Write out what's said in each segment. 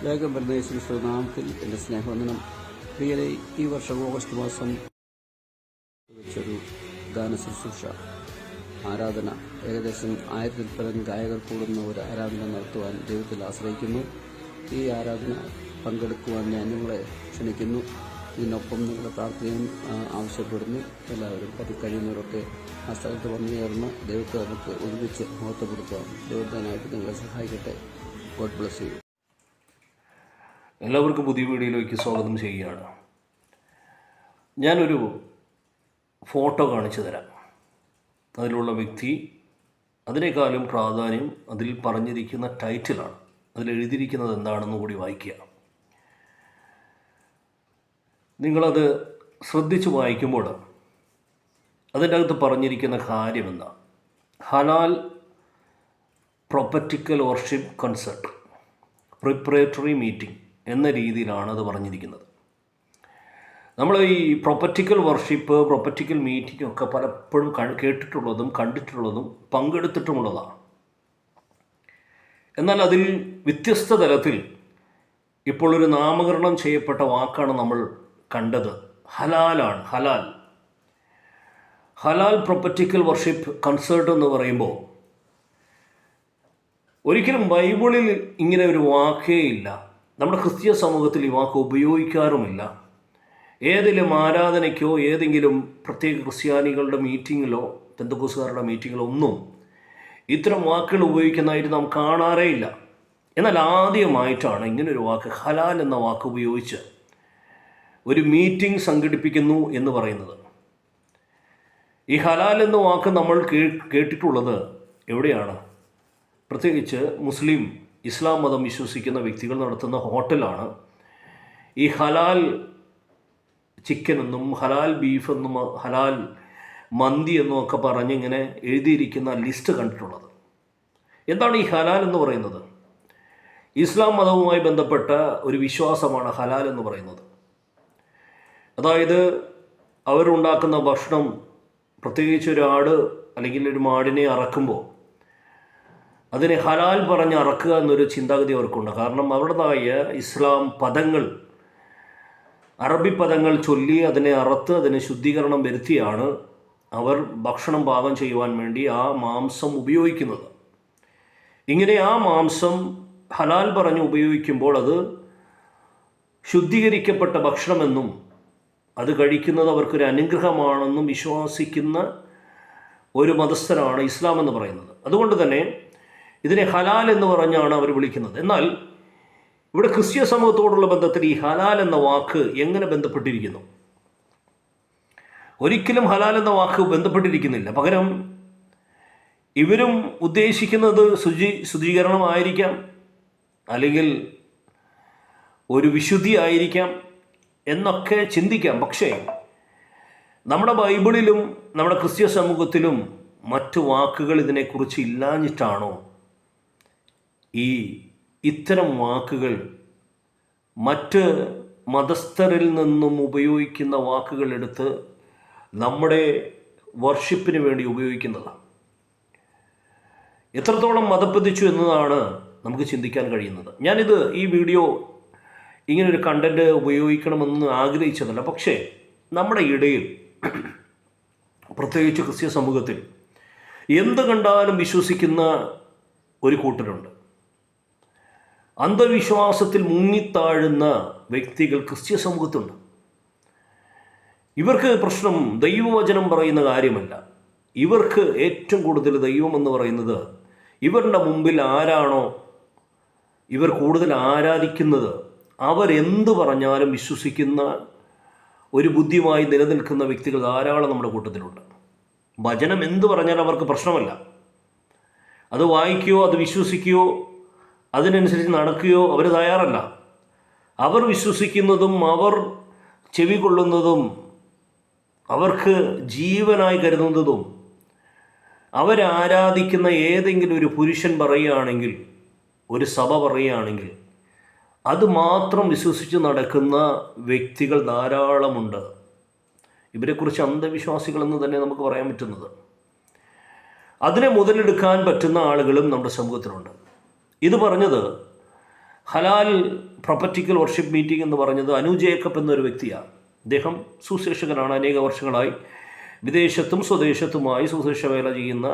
വേഗം വരുന്ന യേശുക്രിസ്തു നാമത്തിൽ എൻ്റെ സ്നേഹവന്ദനം. പ്രിയരെ, ഈ വർഷം ഓഗസ്റ്റ് മാസം വെച്ചൊരു ഗാന ശുശ്രൂഷ ആരാധന, ഏകദേശം 1000-ൽ പരം ഗായകർ കൂടുന്ന ഒരു ആരാധന നടത്തുവാൻ ദൈവത്തിൽ ആശ്രയിക്കുന്നു. ഈ ആരാധന പങ്കെടുക്കുവാൻ ഞാൻ നിങ്ങളെ ക്ഷണിക്കുന്നു. ഇതിനൊപ്പം നിങ്ങളുടെ പ്രാർത്ഥനയും ആവശ്യപ്പെടുന്നു. എല്ലാവരും കഴിയുന്നവരൊക്കെ ആ സ്ഥലത്ത് വന്നു ചേർന്ന് ദൈവത്തെ നമുക്ക് ഒരുമിച്ച് മഹത്വപ്പെടുത്താം. ദൈവത്തിനായിട്ട് നിങ്ങളെ സഹായിക്കട്ടെ. God bless you. എല്ലാവർക്കും പുതിയ വീഡിയോയിലേക്ക് സ്വാഗതം ചെയ്യുകയാണ്. ഞാനൊരു ഫോട്ടോ കാണിച്ചു തരാം. അതിലുള്ള വ്യക്തി, അതിനേക്കാളും പ്രാധാന്യം അതിൽ പറഞ്ഞിരിക്കുന്ന ടൈറ്റിലാണ്. അതിലെഴുതിയിരിക്കുന്നത് എന്താണെന്ന് കൂടി വായിക്കുക. നിങ്ങളത് ശ്രദ്ധിച്ച് വായിക്കുമ്പോൾ അതിൻ്റെ അകത്ത് പറഞ്ഞിരിക്കുന്ന കാര്യം എന്താ? ഹലാൽ പ്രൊപ്പറ്റിക്കൽ വർഷിപ്പ് കൺസെർട്ട് പ്രിപ്പറേറ്ററി മീറ്റിംഗ് എന്ന രീതിയിലാണ് അത് പറഞ്ഞിരിക്കുന്നത്. നമ്മൾ ഈ പ്രൊപ്പറ്റിക്കൽ വർഷിപ്പ്, പ്രൊപ്പറ്റിക്കൽ മീറ്റിംഗ് ഒക്കെ പലപ്പോഴും കേട്ടിട്ടുള്ളതും കണ്ടിട്ടുള്ളതും പങ്കെടുത്തിട്ടുമുള്ളതാണ്. എന്നാൽ അതിൽ വ്യത്യസ്ത തലത്തിൽ ഇപ്പോൾ ഒരു നാമകരണം ചെയ്യപ്പെട്ട വാക്കാണ് നമ്മൾ കണ്ടത്. ഹലാലാണ്. ഹലാൽ പ്രൊപ്പറ്റിക്കൽ വർഷിപ്പ് കൺസേർട്ട് എന്ന് പറയുമ്പോൾ ഒരിക്കലും ബൈബിളിൽ ഇങ്ങനെ ഒരു വാക്കേ ഇല്ല. നമ്മുടെ ക്രിസ്തീയ സമൂഹത്തിൽ ഈ വാക്ക് ഉപയോഗിക്കാറുമില്ല. ഏതെങ്കിലും ആരാധനയ്ക്കോ ഏതെങ്കിലും പ്രത്യേക ക്രിസ്ത്യാനികളുടെ മീറ്റിങ്ങിലോ പെന്തക്കോസ്തുകാരുടെ മീറ്റിങ്ങിലോ ഒന്നും ഇത്തരം വാക്കുകൾ ഉപയോഗിക്കുന്നതായിട്ട് നാം കാണാറേ ഇല്ല. എന്നാൽ ആദ്യമായിട്ടാണ് ഇങ്ങനൊരു വാക്ക്, ഹലാൽ എന്ന വാക്ക് ഉപയോഗിച്ച് ഒരു മീറ്റിംഗ് സംഘടിപ്പിക്കുന്നു എന്ന് പറയുന്നത്. ഈ ഹലാൽ എന്ന വാക്ക് നമ്മൾ കേട്ടിട്ടുള്ളത് എവിടെയാണ്? പ്രത്യേകിച്ച് ഇസ്ലാം മതം വിശ്വസിക്കുന്ന വ്യക്തികൾ നടത്തുന്ന ഹോട്ടലാണ് ഈ ഹലാൽ ചിക്കൻ എന്നും ഹലാൽ ബീഫ് എന്നും ഹലാൽ മന്തി എന്നും ഒക്കെ പറഞ്ഞിങ്ങനെ എഴുതിയിരിക്കുന്ന ലിസ്റ്റ് കണ്ടിട്ടുള്ളത്. എന്താണ് ഈ ഹലാൽ എന്ന് പറയുന്നത്? ഇസ്ലാം മതവുമായി ബന്ധപ്പെട്ട ഒരു വിശ്വാസമാണ് ഹലാൽ എന്ന് പറയുന്നത്. അതായത് അവരുണ്ടാക്കുന്ന ഭക്ഷണം, പ്രത്യേകിച്ച് ഒരു ആട് അല്ലെങ്കിൽ ഒരു മാടിനെ അറക്കുമ്പോൾ അതിനെ ഹലാൽ പറഞ്ഞ് അറക്കുക എന്നൊരു ചിന്താഗതി അവർക്കുണ്ട്. കാരണം അവരുടേതായ ഇസ്ലാം പദങ്ങൾ, അറബി പദങ്ങൾ ചൊല്ലി അതിനെ അറുത്ത് അതിനെ ശുദ്ധീകരണം വരുത്തിയാണ് അവർ ഭക്ഷണം പാകം ചെയ്യുവാൻ വേണ്ടി ആ മാംസം ഉപയോഗിക്കുന്നത്. ഇങ്ങനെ ആ മാംസം ഹലാൽ പറഞ്ഞ് ഉപയോഗിക്കുമ്പോൾ അത് ശുദ്ധീകരിക്കപ്പെട്ട ഭക്ഷണമെന്നും അത് കഴിക്കുന്നത് അവർക്കൊരു അനുഗ്രഹമാണെന്നും വിശ്വസിക്കുന്ന ഒരു മതസ്ഥരാണ് ഇസ്ലാം എന്ന് പറയുന്നത്. അതുകൊണ്ട് തന്നെ ഇതിനെ ഹലാൽ എന്ന് പറഞ്ഞാണ് അവർ വിളിക്കുന്നത്. എന്നാൽ ഇവിടെ ക്രിസ്ത്യ സമൂഹത്തോടുള്ള ബന്ധത്തിൽ ഈ ഹലാൽ എന്ന വാക്ക് എങ്ങനെ ബന്ധപ്പെട്ടിരിക്കുന്നു? ഒരിക്കലും ഹലാൽ എന്ന വാക്ക് ബന്ധപ്പെട്ടിരിക്കുന്നില്ല. പകരം ഇവരും ഉദ്ദേശിക്കുന്നത് ശുചീകരണമായിരിക്കാം, അല്ലെങ്കിൽ ഒരു വിശുദ്ധി ആയിരിക്കാം എന്നൊക്കെ ചിന്തിക്കാം. പക്ഷേ നമ്മുടെ ബൈബിളിലും നമ്മുടെ ക്രിസ്ത്യ സമൂഹത്തിലും മറ്റു വാക്കുകൾ ഇതിനെക്കുറിച്ച് ഇല്ലാഞ്ഞിട്ടാണോ ഇത്തരം വാക്കുകൾ മറ്റ് മതസ്ഥരിൽ നിന്നും ഉപയോഗിക്കുന്ന വാക്കുകൾ എടുത്ത് നമ്മുടെ വർഷിപ്പിന് വേണ്ടി ഉപയോഗിക്കുന്നത്? എത്രത്തോളം മതപ്പതിച്ചു എന്നതാണ് നമുക്ക് ചിന്തിക്കാൻ കഴിയുന്നത്. ഈ വീഡിയോ ഇങ്ങനൊരു കണ്ടൻറ്റ് ഉപയോഗിക്കണമെന്ന് ആഗ്രഹിച്ചതല്ല. പക്ഷേ നമ്മുടെ ഇടയിൽ, പ്രത്യേകിച്ച് ക്രിസ്ത്യ സമൂഹത്തിൽ എന്ത് കണ്ടാലും വിശ്വസിക്കുന്ന ഒരു കൂട്ടരുണ്ട്. അന്ധവിശ്വാസത്തിൽ മുങ്ങിത്താഴുന്ന വ്യക്തികൾ ക്രിസ്ത്യ സമൂഹത്തുണ്ട്. ഇവർക്ക് പ്രശ്നം ദൈവവചനം പറയുന്ന കാര്യമല്ല. ഇവർക്ക് ഏറ്റവും കൂടുതൽ ദൈവം എന്ന് പറയുന്നത് ഇവരുടെ മുമ്പിൽ ആരാണോ ഇവർ കൂടുതൽ ആരാധിക്കുന്നത് അവരെന്ത് പറഞ്ഞാലും വിശ്വസിക്കുന്ന ഒരു ബുദ്ധിയുമായി നിലനിൽക്കുന്ന വ്യക്തികൾ ധാരാളം നമ്മുടെ കൂട്ടത്തിലുണ്ട്. വചനം എന്ത് പറഞ്ഞാലും അവർക്ക് പ്രശ്നമല്ല. അത് വായിക്കുകയോ അത് വിശ്വസിക്കുകയോ അതിനനുസരിച്ച് നടക്കുകയോ അവർ തയ്യാറല്ല. അവർ വിശ്വസിക്കുന്നതും അവർ ചെവി കൊള്ളുന്നതും അവർക്ക് ജീവനായി കരുതുന്നതും അവരാരാധിക്കുന്ന ഏതെങ്കിലും ഒരു പുരുഷൻ പറയുകയാണെങ്കിൽ, ഒരു സഭ പറയുകയാണെങ്കിൽ അത് മാത്രം വിശ്വസിച്ച് നടക്കുന്ന വ്യക്തികൾ ധാരാളമുണ്ട്. ഇവരെക്കുറിച്ച് അന്ധവിശ്വാസികളെന്ന് തന്നെ നമുക്ക് പറയാൻ പറ്റുന്നത്. അതിനെ മുതലെടുക്കാൻ പറ്റുന്ന ആളുകളും നമ്മുടെ സമൂഹത്തിലുണ്ട്. ഇത് പറഞ്ഞത് ഹലാൽ പ്രൊപ്പറ്റിക്കൽ വർഷിപ്പ് മീറ്റിംഗ് എന്ന് പറഞ്ഞത് അനു ജേക്കബ് എന്നൊരു വ്യക്തിയാണ്. അദ്ദേഹം സുശേഷകനാണ്. അനേക വർഷങ്ങളായി വിദേശത്തും സ്വദേശത്തുമായി സുശേഷ വേല ചെയ്യുന്ന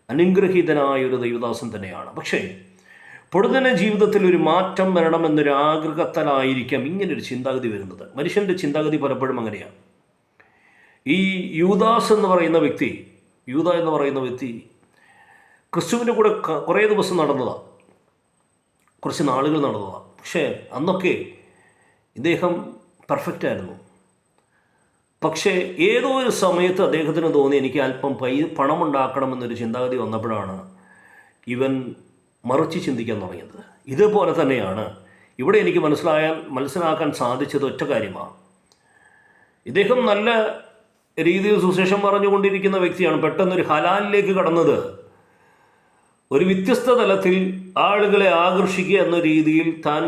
അനുഗ്രഹീതനായ ഒരു ദൈവദാസൻ തന്നെയാണ്. പക്ഷേ പൊടുതന ജീവിതത്തിൽ ഒരു മാറ്റം വരണമെന്നൊരു ആഗ്രഹത്താലായിരിക്കാം ഇങ്ങനൊരു ചിന്താഗതി വരുന്നത്. മനുഷ്യൻ്റെ ചിന്താഗതി പലപ്പോഴും അങ്ങനെയാണ്. ഈ യൂദാസ് എന്ന് പറയുന്ന വ്യക്തി, യൂദ എന്ന് പറയുന്ന വ്യക്തി ക്രിസ്തുവിൻ്റെ കൂടെ കുറേ ദിവസം നടന്നതാണ്, കുറച്ച് നാളുകൾ നടന്നതാണ്. പക്ഷേ അന്നൊക്കെ ഇദ്ദേഹം പെർഫെക്റ്റ് ആയിരുന്നു. പക്ഷേ ഏതോ ഒരു സമയത്ത് അദ്ദേഹത്തിന് തോന്നി എനിക്ക് അല്പം പണമുണ്ടാക്കണമെന്നൊരു ചിന്താഗതി വന്നപ്പോഴാണ് ഇവൻ മറിച്ച് ചിന്തിക്കാൻ തുടങ്ങിയത്. ഇതുപോലെ തന്നെയാണ് ഇവിടെ എനിക്ക് മനസ്സിലാക്കാൻ സാധിച്ചത് ഒറ്റ കാര്യമാണ്. ഇദ്ദേഹം നല്ല രീതിയിൽ സുശേഷം പറഞ്ഞുകൊണ്ടിരിക്കുന്ന വ്യക്തിയാണ്. പെട്ടെന്നൊരു ഹലാലിലേക്ക് കടന്നത് ഒരു വ്യത്യസ്ത തലത്തിൽ ആളുകളെ ആകർഷിക്കുക എന്ന രീതിയിൽ താൻ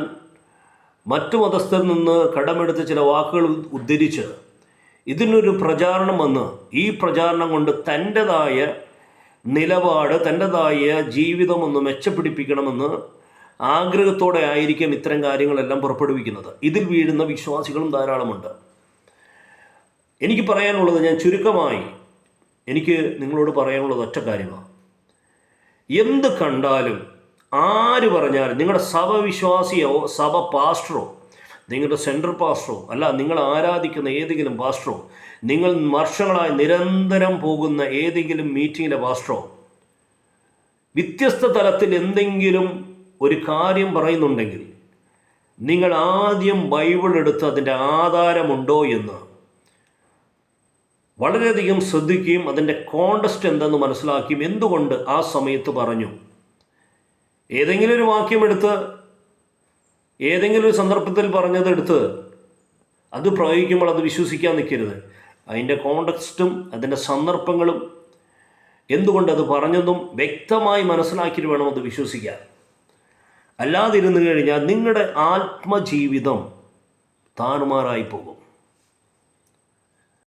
മറ്റു മതസ്ഥരിൽ നിന്ന് കടമെടുത്ത ചില വാക്കുകൾ ഉദ്ധരിച്ച് ഇതിനൊരു പ്രചാരണം വന്ന് ഈ പ്രചാരണം കൊണ്ട് തൻ്റെതായ നിലപാട്, തൻ്റെതായ ജീവിതം ഒന്ന് മെച്ചപ്പിടിപ്പിക്കണമെന്ന് ആഗ്രഹത്തോടെ ആയിരിക്കും ഇത്തരം കാര്യങ്ങളെല്ലാം പുറപ്പെടുവിക്കുന്നത്. ഇതിൽ വീഴുന്ന വിശ്വാസികളും ധാരാളമുണ്ട്. എനിക്ക് പറയാനുള്ളത്, ഞാൻ ചുരുക്കമായി എനിക്ക് നിങ്ങളോട് പറയാനുള്ളത് ഒറ്റ കാര്യമാണ്. എന്ത് കണ്ടാലും ആര് പറഞ്ഞാലും, നിങ്ങളുടെ സഭ വിശ്വാസിയോ സഭ പാസ്റ്ററോ നിങ്ങളുടെ സെൻട്രൽ പാസ്റ്ററോ അല്ല നിങ്ങൾ ആരാധിക്കുന്ന ഏതെങ്കിലും പാസ്റ്ററോ നിങ്ങൾ വർഷങ്ങളായി നിരന്തരം പോകുന്ന ഏതെങ്കിലും മീറ്റിങ്ങിലെ പാസ്റ്ററോ വ്യത്യസ്ത തലത്തിൽ എന്തെങ്കിലും ഒരു കാര്യം പറയുന്നുണ്ടെങ്കിൽ നിങ്ങൾ ആദ്യം ബൈബിൾ എടുത്ത് അതിൻ്റെ ആധാരമുണ്ടോ എന്ന് വളരെയധികം ശ്രദ്ധിക്കുകയും അതിൻ്റെ കോണ്ടസ്റ്റ് എന്തെന്ന് മനസ്സിലാക്കുകയും എന്തുകൊണ്ട് ആ സമയത്ത് പറഞ്ഞു. ഏതെങ്കിലും ഒരു വാക്യമെടുത്ത് ഏതെങ്കിലും ഒരു സന്ദർഭത്തിൽ പറഞ്ഞതെടുത്ത് അത് പ്രയോഗിക്കുമ്പോൾ അത് വിശ്വസിക്കാൻ നിൽക്കരുത്. അതിൻ്റെ കോണ്ടക്സ്റ്റും അതിൻ്റെ സന്ദർഭങ്ങളും എന്തുകൊണ്ട് അത് പറഞ്ഞതും വ്യക്തമായി മനസ്സിലാക്കിയിട്ട് വേണം അത് വിശ്വസിക്കാൻ. അല്ലാതിരുന്നു കഴിഞ്ഞാൽ നിങ്ങളുടെ ആത്മജീവിതം താറുമാറായി പോകും.